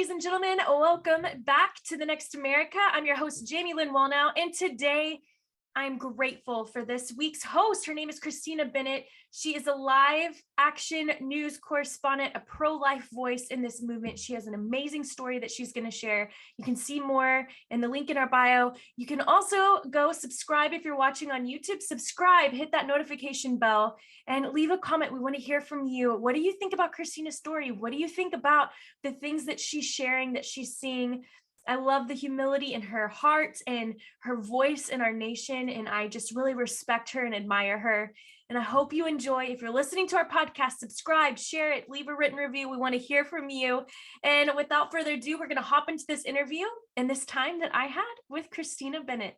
ladies and gentlemen, welcome back to The Next America. I'm your host, Jamie Lynn Wallnow, and today I'm grateful for this week's host. Her name is Christina Bennett. She is a live Action News Correspondent, a pro-life voice in this movement. She has an amazing story that she's going to share. You can see more in the link in our bio. You can also go subscribe if you're watching on YouTube. Subscribe, hit that notification bell, and leave a comment. We want to hear from you. What do you think about Christina's story? What do you think about the things that she's sharing, that she's seeing? I love the humility in her heart and her voice in our nation, and I just really respect her and admire her. And I hope you enjoy. If you're listening to our podcast, subscribe, share it, leave a written review. We want to hear from you. And without further ado, we're going to hop into this interview and this time that I had with Christina Bennett.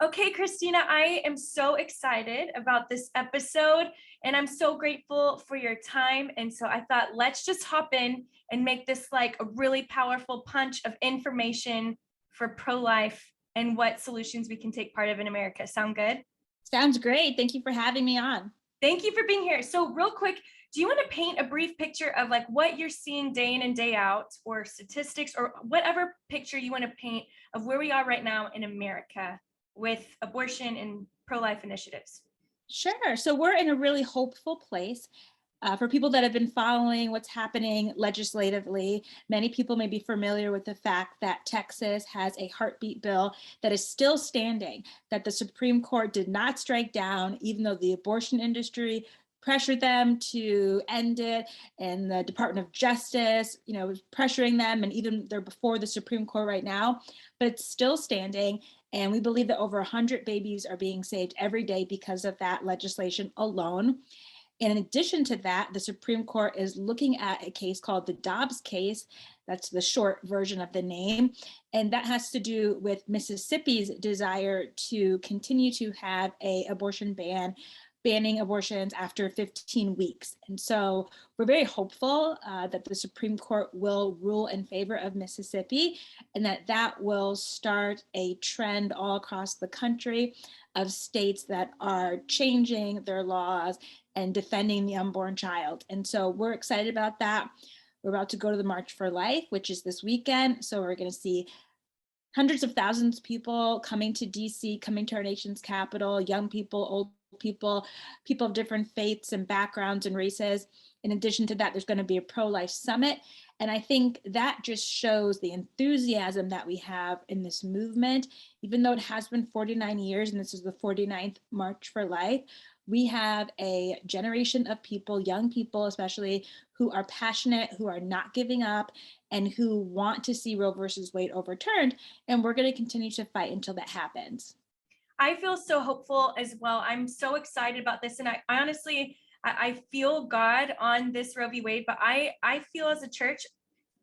Okay, Christina, I am so excited about this episode, and I'm so grateful for your time. And so I thought, let's just hop in and make this like a really powerful punch of information for pro-life and what solutions we can take part of in America. Sound good? Sounds great. Thank you for having me on. Thank you for being here. So real quick, do you want to paint a brief picture of like what you're seeing day in and day out, or statistics, or whatever picture you want to paint of where we are right now in America with abortion and pro-life initiatives? Sure. So we're in a really hopeful place. For people that have been following what's happening legislatively, many people may be familiar with the fact that Texas has a heartbeat bill that is still standing, that the Supreme Court did not strike down, even though the abortion industry pressured them to end it, and the Department of Justice, was pressuring them, and even they're before the Supreme Court right now, but it's still standing. And we believe that over 100 babies are being saved every day because of that legislation alone. And in addition to that, the Supreme Court is looking at a case called the Dobbs case. That's the short version of the name. And that has to do with Mississippi's desire to continue to have an abortion ban, banning abortions after 15 weeks. And so we're very hopeful that the Supreme Court will rule in favor of Mississippi, and that will start a trend all across the country of states that are changing their laws and defending the unborn child. And so we're excited about that. We're about to go to the March for Life, which is this weekend. So we're going to see hundreds of thousands of people coming to DC, coming to our nation's capital, young people, old people, people of different faiths and backgrounds and races. In addition to that, there's going to be a pro-life summit. And I think that just shows the enthusiasm that we have in this movement. Even though it has been 49 years, and this is the 49th March for Life, we have a generation of people, young people especially, who are passionate, who are not giving up, and who want to see Roe versus Wade overturned. And we're going to continue to fight until that happens. I feel so hopeful as well. I'm so excited about this. And I honestly, I feel God on this Roe v. Wade, but I feel as a church,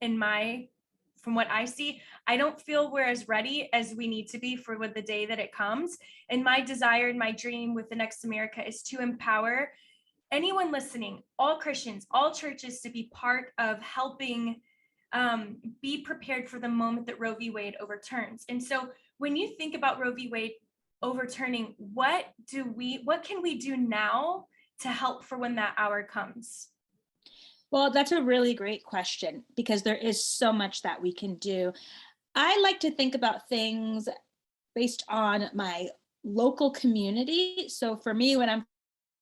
from what I see, I don't feel we're as ready as we need to be for the day that it comes. And my desire and my dream with The Next America is to empower anyone listening, all Christians, all churches, to be part of helping be prepared for the moment that Roe v. Wade overturns. And so when you think about Roe v. Wade overturning, what can we do now to help for when that hour comes? Well, that's a really great question, because there is so much that we can do. I like to think about things based on my local community. So for me, what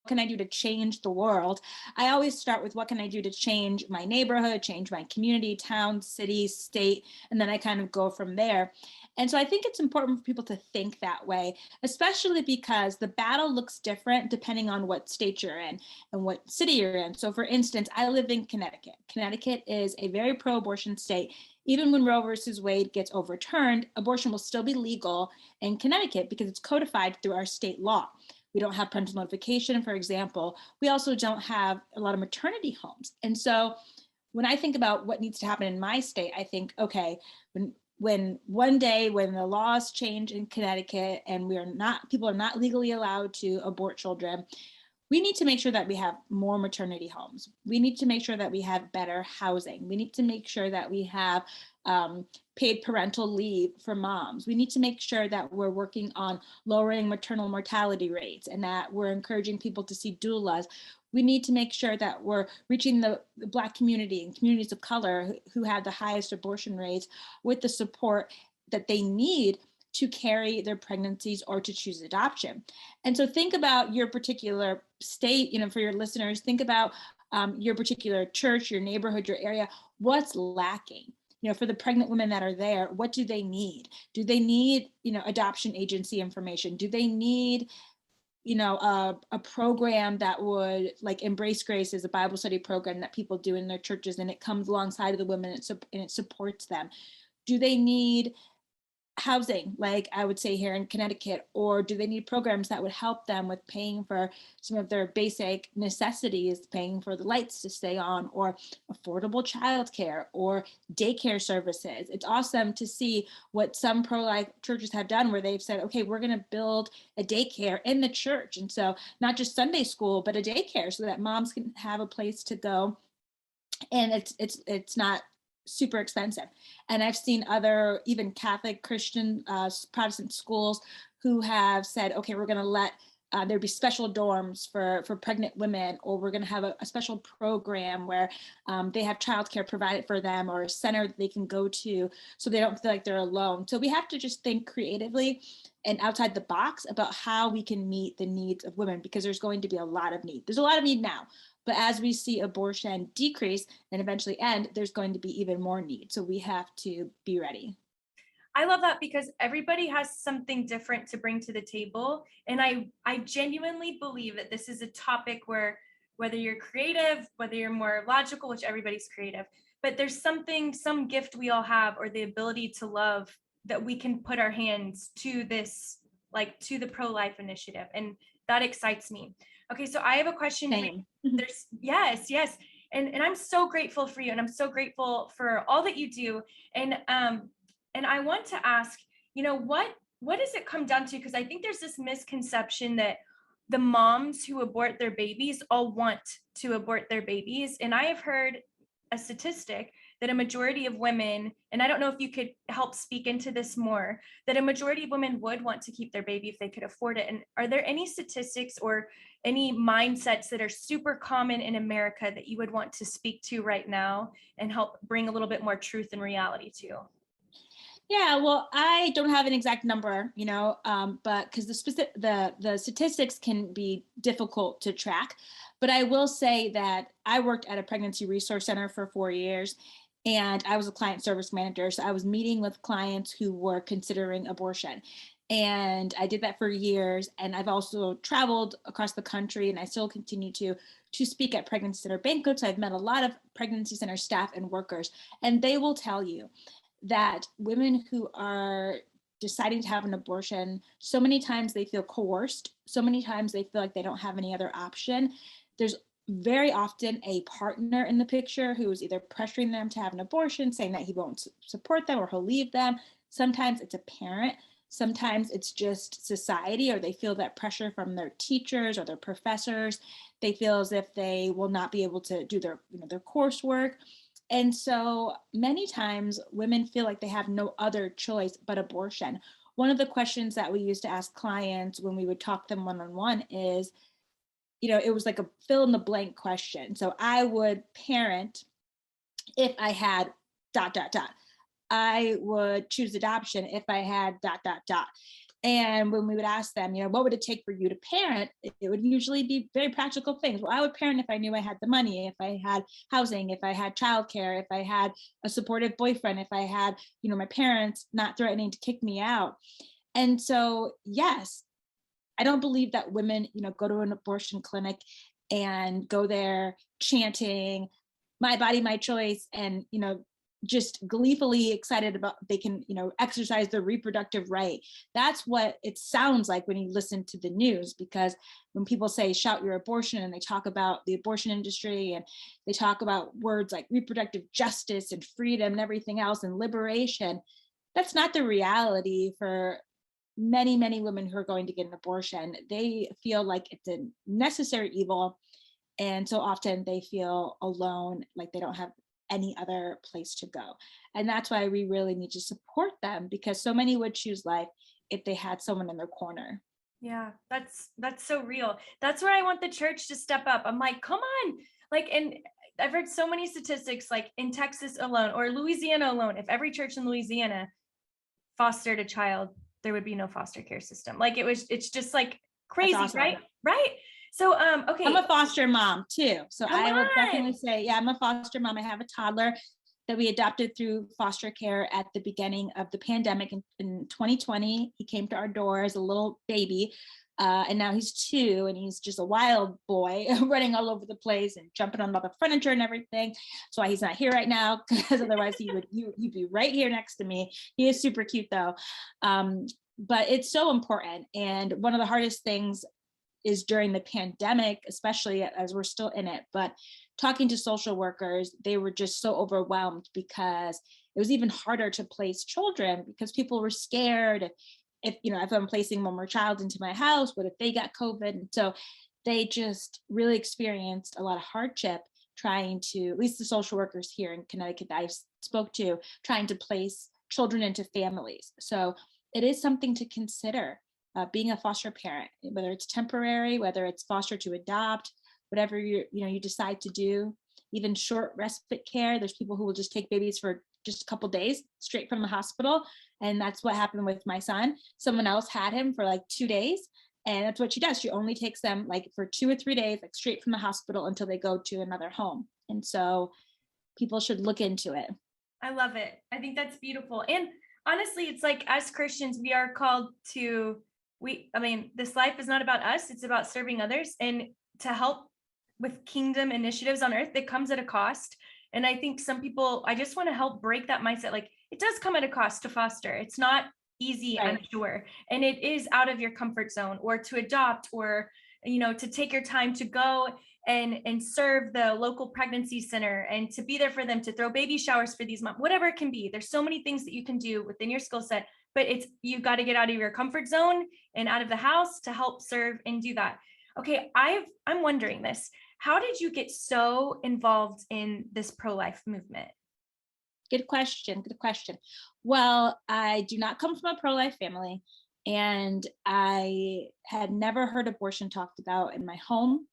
can I do to change the world? I always start with what can I do to change my neighborhood, change my community, town, city, state, and then I kind of go from there. And so I think it's important for people to think that way, especially because the battle looks different depending on what state you're in and what city you're in. So for instance, I live in Connecticut. Connecticut is a very pro-abortion state. Even when Roe versus Wade gets overturned, abortion will still be legal in Connecticut because it's codified through our state law. We don't have parental notification, for example. We also don't have a lot of maternity homes. And so when I think about what needs to happen in my state, I think, okay, when one day when the laws change in Connecticut and people are not legally allowed to abort children, we need to make sure that we have more maternity homes. We need to make sure that we have better housing. We need to make sure that we have paid parental leave for moms. We need to make sure that we're working on lowering maternal mortality rates and that we're encouraging people to see doulas. We need to make sure that we're reaching the Black community and communities of color who have the highest abortion rates with the support that they need to carry their pregnancies or to choose adoption. And so think about your particular state, for your listeners, think about your particular church, your neighborhood, your area. What's lacking? For the pregnant women that are there, what do they need? Do they need, adoption agency information? Do they need, a program that would, like Embrace Grace is a Bible study program that people do in their churches, and it comes alongside of the women and it supports them? Do they need housing, like I would say here in Connecticut, or do they need programs that would help them with paying for some of their basic necessities, paying for the lights to stay on, or affordable childcare or daycare services? It's awesome to see what some pro-life churches have done, where they've said, okay, we're going to build a daycare in the church. And so not just Sunday school, but a daycare so that moms can have a place to go. And it's not super expensive. And I've seen other, even Catholic, Christian, Protestant schools who have said, okay, we're going to let there be special dorms for pregnant women, or we're going to have a special program where they have childcare provided for them, or a center that they can go to so they don't feel like they're alone. So we have to just think creatively and outside the box about how we can meet the needs of women, because there's going to be a lot of need. There's a lot of need now. But as we see abortion decrease and eventually end, there's going to be even more need. So we have to be ready. I love that, because everybody has something different to bring to the table. And I genuinely believe that this is a topic where, whether you're creative, whether you're more logical, which everybody's creative, but there's some gift we all have, or the ability to love, that we can put our hands to this, like to the pro-life initiative. And that excites me. Okay, so I have a question. Same. There's yes. And I'm so grateful for you, and I'm so grateful for all that you do. And I want to ask, what does it come down to? Because I think there's this misconception that the moms who abort their babies all want to abort their babies. And I have heard a statistic that a majority of women, and I don't know if you could help speak into this more, that a majority of women would want to keep their baby if they could afford it. And are there any statistics or any mindsets that are super common in America that you would want to speak to right now and help bring a little bit more truth and reality to? Yeah, well, I don't have an exact number, but because the statistics can be difficult to track. But I will say that I worked at a pregnancy resource center for 4 years, and I was a client service manager. So I was meeting with clients who were considering abortion. And I did that for years. And I've also traveled across the country, and I still continue to speak at pregnancy center banquets. I've met a lot of pregnancy center staff and workers, and they will tell you that women who are deciding to have an abortion, so many times they feel coerced. So many times they feel like they don't have any other option. There's very often a partner in the picture who is either pressuring them to have an abortion, saying that he won't support them or he'll leave them. Sometimes it's a parent. Sometimes it's just society, or they feel that pressure from their teachers or their professors. They feel as if they will not be able to do their coursework. And so many times women feel like they have no other choice but abortion. One of the questions that we used to ask clients when we would talk them one-on-one is, it was like a fill in the blank question. So I would parent if I had ... I would choose adoption if I had ... And when we would ask them, what would it take for you to parent? It would usually be very practical things. Well, I would parent if I knew I had the money, if I had housing, if I had childcare, if I had a supportive boyfriend, if I had, my parents not threatening to kick me out. And so, yes, I don't believe that women, go to an abortion clinic and go there chanting, my body, my choice, and, just gleefully excited about they can, exercise their reproductive right. That's what it sounds like when you listen to the news, because when people say shout your abortion and they talk about the abortion industry and they talk about words like reproductive justice and freedom and everything else and liberation, that's not the reality for many, many women who are going to get an abortion. They feel like it's a necessary evil. And so often they feel alone, like they don't have any other place to go. And that's why we really need to support them, because so many would choose life if they had someone in their corner. Yeah, that's so real. That's where I want the church to step up. I'm like, come on. Like, and I've heard so many statistics, like in Texas alone or Louisiana alone, if every church in Louisiana fostered a child, there would be no foster care system. Like it's just like That's crazy, awesome. right? Right. So I'm okay, a foster mom too. So come I will definitely on. say, yeah, I'm a foster mom. I have a toddler that we adopted through foster care at the beginning of the pandemic in 2020. He came to our door as a little baby. And now he's 2 and he's just a wild boy running all over the place and jumping on all the furniture and everything. That's why he's not here right now, because otherwise you'd be right here next to me. He is super cute though. But it's so important. And one of the hardest things is during the pandemic, especially as we're still in it, but talking to social workers, they were just so overwhelmed because it was even harder to place children because people were scared if I'm placing one more child into my house, what if they got COVID? And so they just really experienced a lot of hardship trying to, at least the social workers here in Connecticut that I spoke to, trying to place children into families. So it is something to consider, being a foster parent, whether it's temporary, whether it's foster to adopt, whatever you decide to do. Even short respite care, there's people who will just take babies for just a couple days straight from the hospital, and that's what happened with my son. Someone else had him for like 2 days, and that's what she does. She only takes them like for 2 or 3 days, like straight from the hospital until they go to another home. And so people should look into it. I love it. I think that's beautiful. And honestly, it's like as Christians, we are called to I mean, this life is not about us, it's about serving others and to help with kingdom initiatives on earth that comes at a cost. And I think some people, I just want to help break that mindset. Like it does come at a cost to foster. It's not easy, Right. I'm sure. And it is out of your comfort zone, or to adopt, or to take your time to go and serve the local pregnancy center and to be there for them, to throw baby showers for these moms, whatever it can be. There's so many things that you can do within your skill set, but you got to get out of your comfort zone and out of the house to help serve and do that. Okay, I'm wondering this. How did you get so involved in this pro-life movement? Good question. Good question. Well, I do not come from a pro-life family, and I had never heard abortion talked about in my home,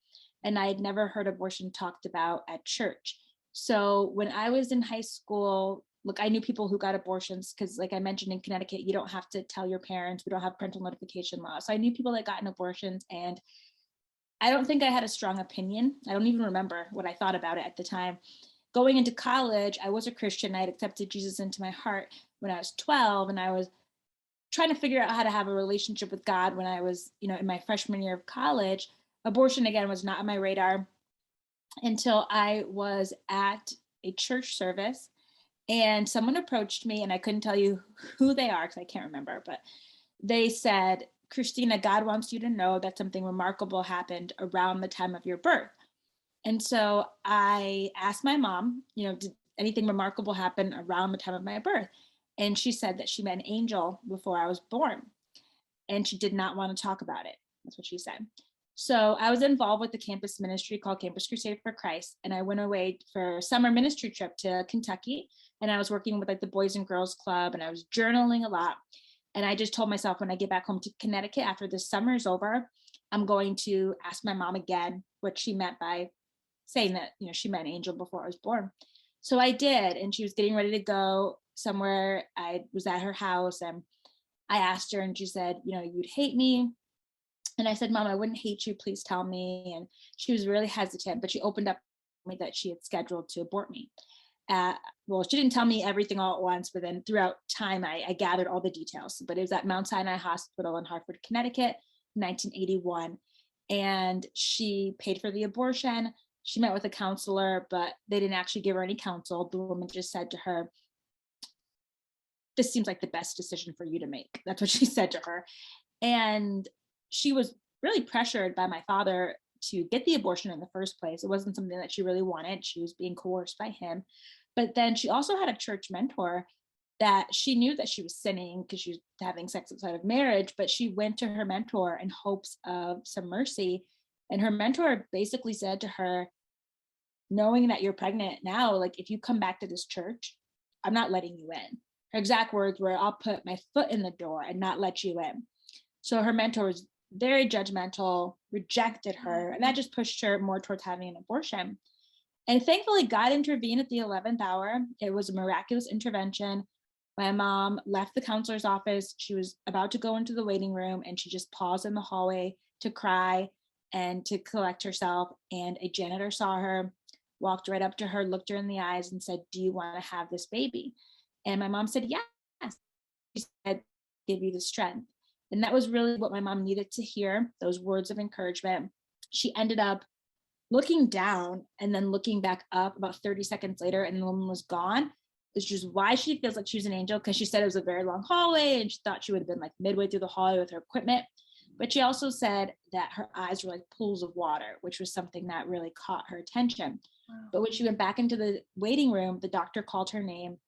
and I had never heard abortion talked about at church. So when I was in high school, look, I knew people who got abortions because, like I mentioned, in Connecticut, you don't have to tell your parents. We don't have parental notification laws. So I knew people that gotten abortions, and I don't think I had a strong opinion. I don't even remember what I thought about it at the time. Going into college, I was a Christian. I had accepted Jesus into my heart when I was 12, and I was trying to figure out how to have a relationship with God when I was, in my freshman year of college. Abortion, again, was not on my radar until I was at a church service and someone approached me, and I couldn't tell you who they are because I can't remember, but they said, Christina, God wants you to know that something remarkable happened around the time of your birth. And so I asked my mom, did anything remarkable happen around the time of my birth? And she said that she met an angel before I was born, and she did not want to talk about it. That's what she said. So I was involved with the campus ministry called Campus Crusade for Christ. And I went away for a summer ministry trip to Kentucky. And I was working with like the Boys and Girls Club, and I was journaling a lot. And I just told myself, when I get back home to Connecticut after this summer is over, I'm going to ask my mom again what she meant by saying that, she met an angel before I was born. So I did. And she was getting ready to go somewhere. I was at her house, and I asked her, and she said, you'd hate me. And I said, Mom, I wouldn't hate you. Please tell me. And she was really hesitant, but she opened up to me that she had scheduled to abort me. Well, she didn't tell me everything all at once, but then throughout time, I gathered all the details. But it was at Mount Sinai Hospital in Hartford, Connecticut, 1981. And she paid for the abortion. She met with a counselor, but they didn't actually give her any counsel. The woman just said to her, this seems like the best decision for you to make. That's what she said to her. And she was really pressured by my father to get the abortion in the first place. It wasn't something that she really wanted. She was being coerced by him. But then she also had a church mentor that she knew that she was sinning because she was having sex outside of marriage, but she went to her mentor in hopes of some mercy. And her mentor basically said to her, knowing that you're pregnant now, like if you come back to this church, I'm not letting you in. Her exact words were, I'll put my foot in the door and not let you in. So her mentor was very judgmental, rejected her, and that just pushed her more towards having an abortion. And thankfully, God intervened at the 11th hour. It was a miraculous intervention. My mom left the counselor's office. She was about to go into the waiting room, and she just paused in the hallway to cry and to collect herself. And a janitor saw her, walked right up to her, looked her in the eyes, and said, "Do you want to have this baby?" And my mom said, "Yes." She said, "Give you the strength." And that was really what my mom needed to hear, those words of encouragement. She ended up looking down and then looking back up about 30 seconds later, and the woman was gone. Which is why she feels like she was an angel, because she said it was a very long hallway and she thought she would have been like midway through the hallway with her equipment. But she also said that her eyes were like pools of water, which was something that really caught her attention. Wow. But when she went back into the waiting room, the doctor called her name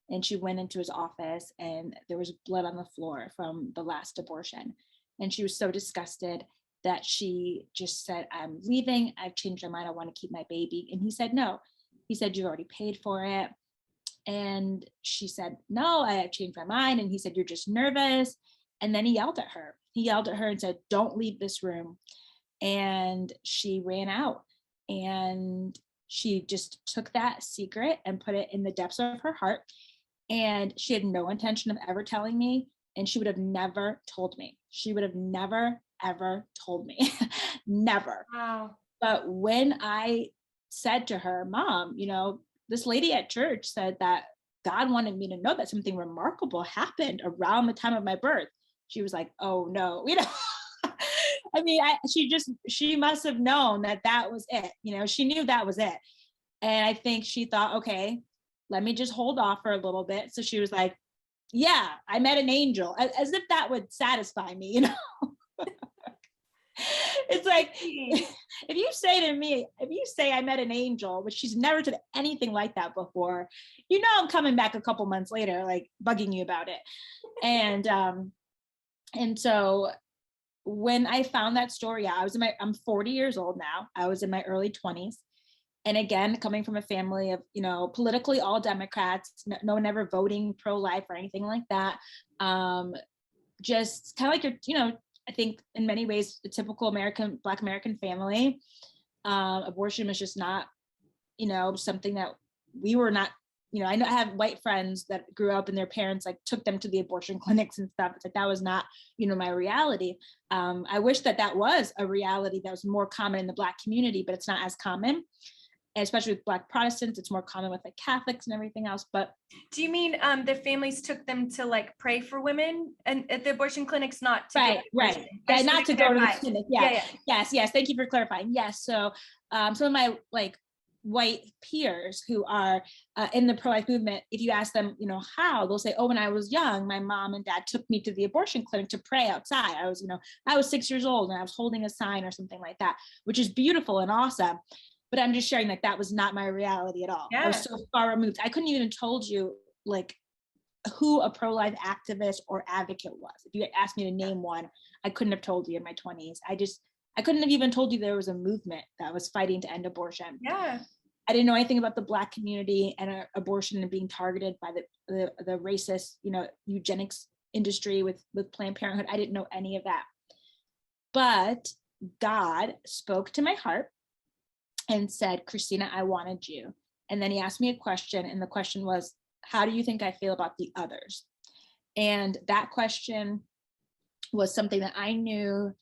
and she went into his office and there was blood on the floor from the last abortion. And she was so disgusted that she just said, "I'm leaving. I've changed my mind. I want to keep my baby." And he said, "No." He said, "You already paid for it." And she said, "No, I have changed my mind." And he said, "You're just nervous." And then he yelled at her. He yelled at her and said, "Don't leave this room." And she ran out. And she just took that secret and put it in the depths of her heart. And she had no intention of ever telling me. And she would have never told me. She would have never, ever told me. Never. Wow. But when I said to her, "Mom, this lady at church said that God wanted me to know that something remarkable happened around the time of my birth," she was like, "Oh no." I mean, she must have known that was it. She knew that was it. And I think she thought, okay, let me just hold off for a little bit. So she was like, "Yeah, I met an angel," as if that would satisfy me, It's like, if you say I met an angel, which she's never said anything like that before, I'm coming back a couple months later, like bugging you about it. And so when I found that story out, I'm 40 years old now. I was in my early 20s. And again, coming from a family of, politically all Democrats, no one ever voting pro-life or anything like that. Just kind of like I think in many ways, the typical Black American family, abortion was just not, something that we were not, I know I have white friends that grew up and their parents like took them to the abortion clinics and stuff. It's like, that was not, my reality. I wish that was a reality that was more common in the Black community, but it's not as common. And especially with Black Protestants, it's more common with like Catholics and everything else. But do you mean the families took them to like pray for women and at the abortion clinics, not to right? Yeah, not to go to the clinic. Yeah. Yes. Thank you for clarifying. Yes. So some of my like white peers who are in the pro-life movement, if you ask them, how, they'll say, "Oh, when I was young, my mom and dad took me to the abortion clinic to pray outside. I was 6 years old and I was holding a sign or something like that," which is beautiful and awesome. But I'm just sharing that was not my reality at all. Yeah. I was so far removed. I couldn't even told you like who a pro-life activist or advocate was. If you asked me to name one, I couldn't have told you in my 20s. I couldn't have even told you there was a movement that was fighting to end abortion. Yeah. I didn't know anything about the Black community and abortion and being targeted by the racist, eugenics industry with Planned Parenthood. I didn't know any of that. But God spoke to my heart and said, "Christina, I wanted you." And then he asked me a question. And the question was, "How do you think I feel about the others?" And that question was something that I knew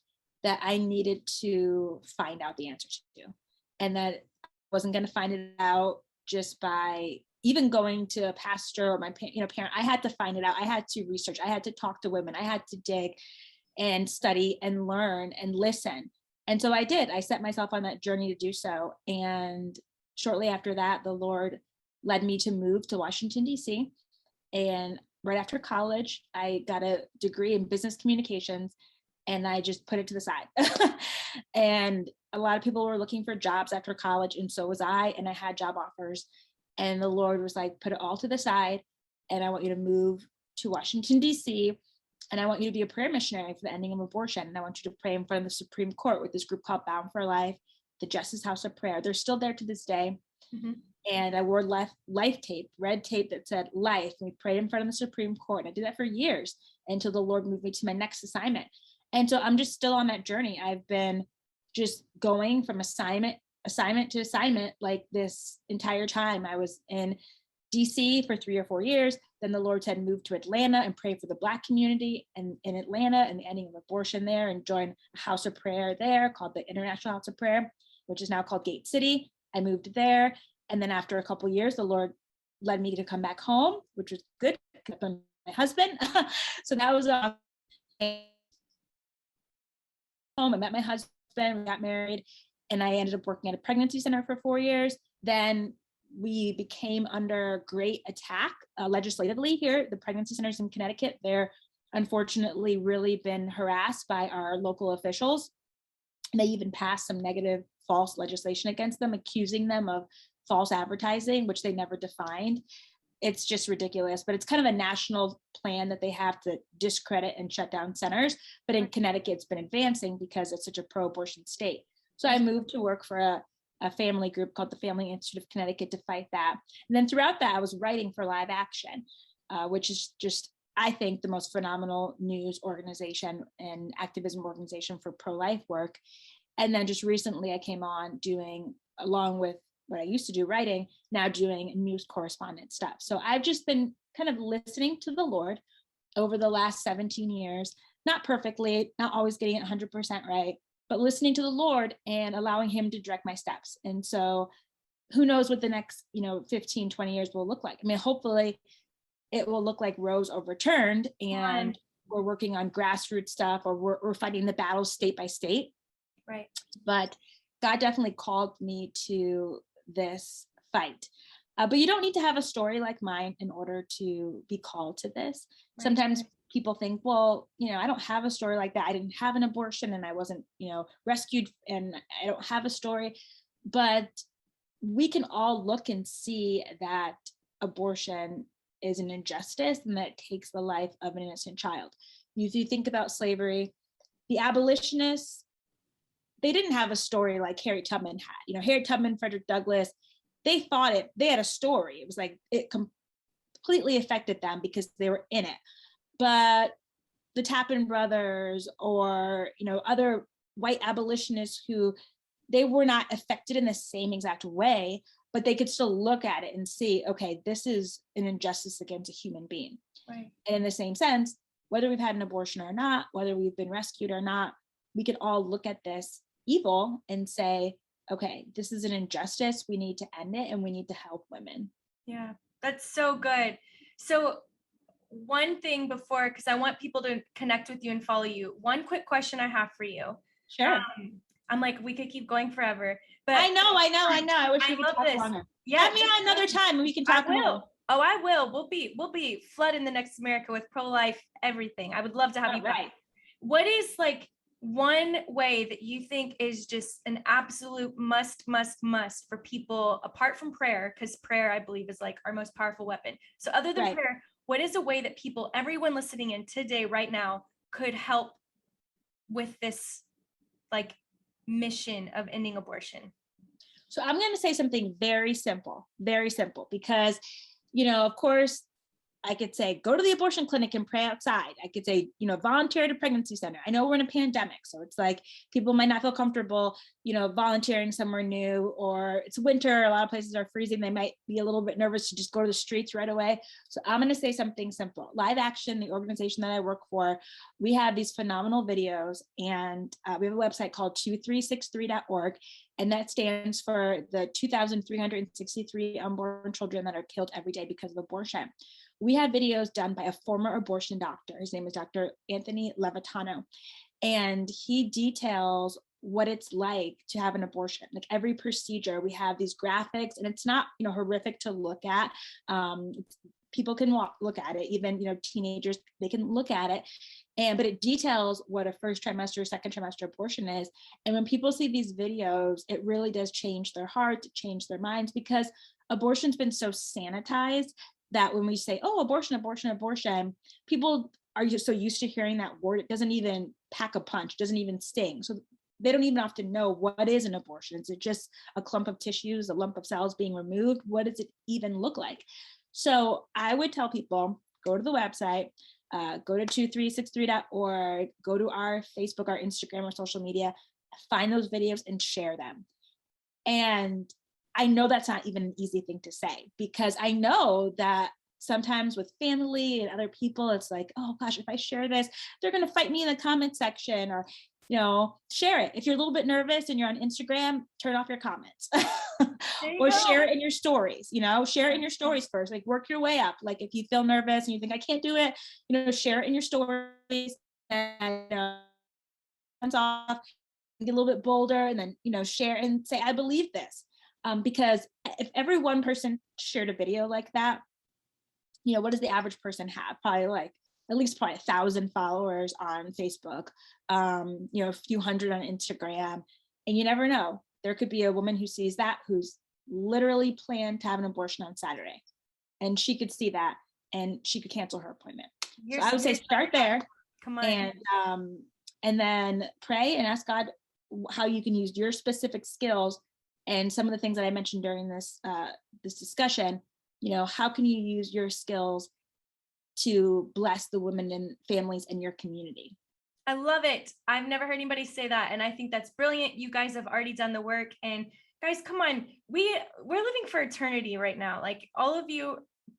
that I needed to find out the answer to. And that I wasn't going to find it out just by even going to a pastor or my parent. I had to find it out. I had to research. I had to talk to women. I had to dig and study and learn and listen. And so I did. I set myself on that journey to do so. And shortly after that, the Lord led me to move to Washington, D.C. And right after college, I got a degree in business communications and I just put it to the side. And a lot of people were looking for jobs after college, and so was I. And I had job offers. And the Lord was like, "Put it all to the side. And I want you to move to Washington, D.C. And I want you to be a prayer missionary for the ending of abortion. And I want you to pray in front of the Supreme Court with this group called Bound for Life, the Justice House of Prayer." They're still there to this day. Mm-hmm. And I wore life tape, red tape that said life. And we prayed in front of the Supreme Court. And I did that for years until the Lord moved me to my next assignment. And so I'm just still on that journey. I've been just going from assignment to assignment like this entire time. I was in DC for 3 or 4 years. Then the Lord said, move to Atlanta and pray for the Black community and in Atlanta and the ending of abortion there, and join a house of prayer there called the International House of Prayer, which is now called Gate City. I moved there. And then after a couple of years, the Lord led me to come back home, which was good. My husband. So that was home. I met my husband, we got married, and I ended up working at a pregnancy center for 4 years. Then we became under great attack legislatively here. The pregnancy centers in Connecticut, they're unfortunately really been harassed by our local officials. They even passed some negative false legislation against them, accusing them of false advertising, which they never defined. It's just ridiculous, but it's kind of a national plan that they have to discredit and shut down centers. But in Connecticut, it's been advancing because it's such a pro-abortion state. So I moved to work for a family group called the Family Institute of Connecticut to fight that. And then throughout that, I was writing for Live Action, which is just, I think, the most phenomenal news organization and activism organization for pro-life work. And then just recently I came on doing, along with what I used to do writing, now doing news correspondent stuff. So I've just been kind of listening to the Lord over the last 17 years, not perfectly, not always getting it 100% right, but listening to the Lord and allowing him to direct my steps. And so who knows what the next, 15, 20 years will look like. I mean, hopefully it will look like Roe's overturned and we're working on grassroots stuff, or we're fighting the battles state by state. Right. But God definitely called me to this fight. But you don't need to have a story like mine in order to be called to this. Right. Sometimes people think, well, I don't have a story like that. I didn't have an abortion and I wasn't, rescued, and I don't have a story. But we can all look and see that abortion is an injustice and that it takes the life of an innocent child. If you think about slavery, the abolitionists, they didn't have a story like Harriet Tubman had. Harriet Tubman, Frederick Douglass, they fought it. They had a story. It was like it completely affected them because they were in it. But the Tappan brothers or, other white abolitionists who, they were not affected in the same exact way, but they could still look at it and see, okay, this is an injustice against a human being. Right. And in the same sense, whether we've had an abortion or not, whether we've been rescued or not, we can all look at this evil and say, okay, this is an injustice. We need to end it and we need to help women. Yeah, that's so good. So one thing before, because I want people to connect with you and follow you, one quick question I have for you. Sure. I'm like, we could keep going forever, but I know. I wish we could talk longer. Yeah, let me on another time and we can talk more. Oh, I will. We'll be flooding the next America with pro-life everything. I would love to have you back. What is like one way that you think is just an absolute must for people apart from prayer? Because prayer, I believe, is like our most powerful weapon. So other than prayer, what is a way that people, everyone listening in today, right now, could help with this like mission of ending abortion? So I'm going to say something very simple, because, of course, I could say, go to the abortion clinic and pray outside. I could say, volunteer at a pregnancy center. I know we're in a pandemic, so it's like people might not feel comfortable, volunteering somewhere new, or it's winter. A lot of places are freezing. They might be a little bit nervous to just go to the streets right away. So I'm going to say something simple. Live Action, the organization that I work for, we have these phenomenal videos, and we have a website called 2363.org. And that stands for the 2,363 unborn children that are killed every day because of abortion. We have videos done by a former abortion doctor. His name is Dr. Anthony Levitano. And he details what it's like to have an abortion, like every procedure. We have these graphics, and it's not, horrific to look at. People can look at it, even, teenagers, they can look at it. But it details what a first trimester, second trimester abortion is. And when people see these videos, it really does change their hearts, change their minds, because abortion's been so sanitized that when we say, oh, abortion, people are just so used to hearing that word, it doesn't even pack a punch, doesn't even sting. So they don't even have to know what is an abortion. Is it just a clump of tissues, a lump of cells being removed? What does it even look like? So I would tell people, go to the website, go to 2363.org, go to our Facebook, our Instagram, or social media, find those videos and share them. And I know that's not even an easy thing to say, because I know that sometimes with family and other people, it's like, oh gosh, if I share this, they're going to fight me in the comment section, or, share it. If you're a little bit nervous and you're on Instagram, turn off your comments or share it in your stories, share it in your stories first, like work your way up. Like if you feel nervous and you think I can't do it, share it in your stories and hands off, get a little bit bolder, and then, share and say, I believe this. Because if every one person shared a video like that, what does the average person have? Probably at least 1,000 followers on Facebook, a few hundred on Instagram. And you never know. There could be a woman who sees that, who's literally planned to have an abortion on Saturday. And she could see that and she could cancel her appointment. So I would say start there. Come on. And then pray and ask God how you can use your specific skills. And some of the things that I mentioned during this discussion, how can you use your skills to bless the women and families in your community? I love it. I've never heard anybody say that. And I think that's brilliant. You guys have already done the work. And guys, come on. We're living for eternity right now. Like all of you,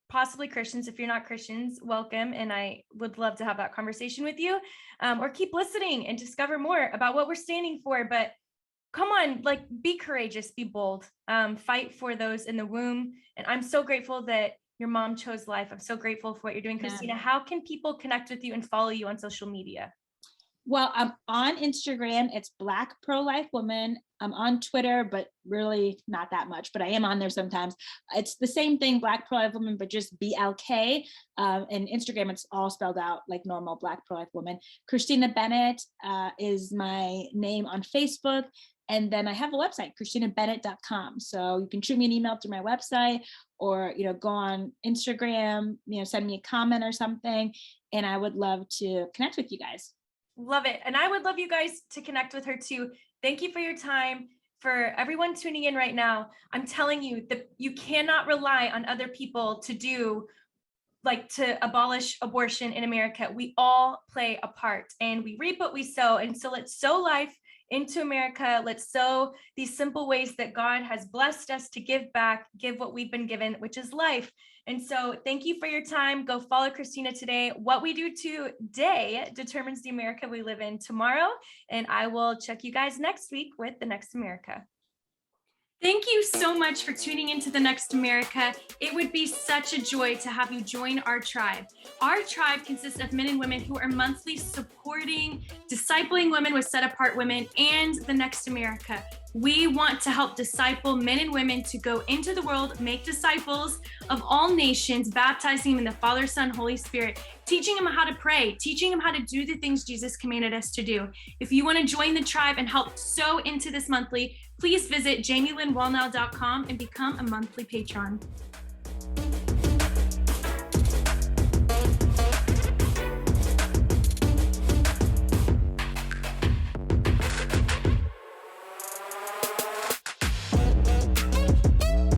possibly Christians. If you're not Christians, welcome. And I would love to have that conversation with you, or keep listening and discover more about what we're standing for. But come on, be courageous, be bold, fight for those in the womb. And I'm so grateful that your mom chose life. I'm so grateful for what you're doing, Christina. How can people connect with you and follow you on social media? Well, I'm on Instagram. It's Black Pro-Life Woman. I'm on Twitter, but really not that much, but I am on there sometimes. It's the same thing, Black Pro-Life Woman, but just BLK. And Instagram, it's all spelled out like normal, Black Pro-Life Woman. Christina Bennett is my name on Facebook. And then I have a website, ChristinaBennett.com. So you can shoot me an email through my website, or, go on Instagram, send me a comment or something. And I would love to connect with you guys. Love it. And I would love you guys to connect with her too. Thank you for your time. For everyone tuning in right now, I'm telling you that you cannot rely on other people to abolish abortion in America. We all play a part and we reap what we sow. And so let's sow life into America. Let's sow these simple ways that God has blessed us to give back, give what we've been given, which is life. And so thank you for your time. Go follow Christina today. What we do today determines the America we live in tomorrow. And I will check you guys next week with The Next America. Thank you so much for tuning into The Next America. It would be such a joy to have you join our tribe. Our tribe consists of men and women who are monthly supporting, discipling women with Set Apart Women and The Next America. We want to help disciple men and women to go into the world, make disciples of all nations, baptizing them in the Father, Son, Holy Spirit, teaching them how to pray, teaching them how to do the things Jesus commanded us to do. If you want to join the tribe and help sow into this monthly, please visit JamieLynnWallnow.com and become a monthly patron.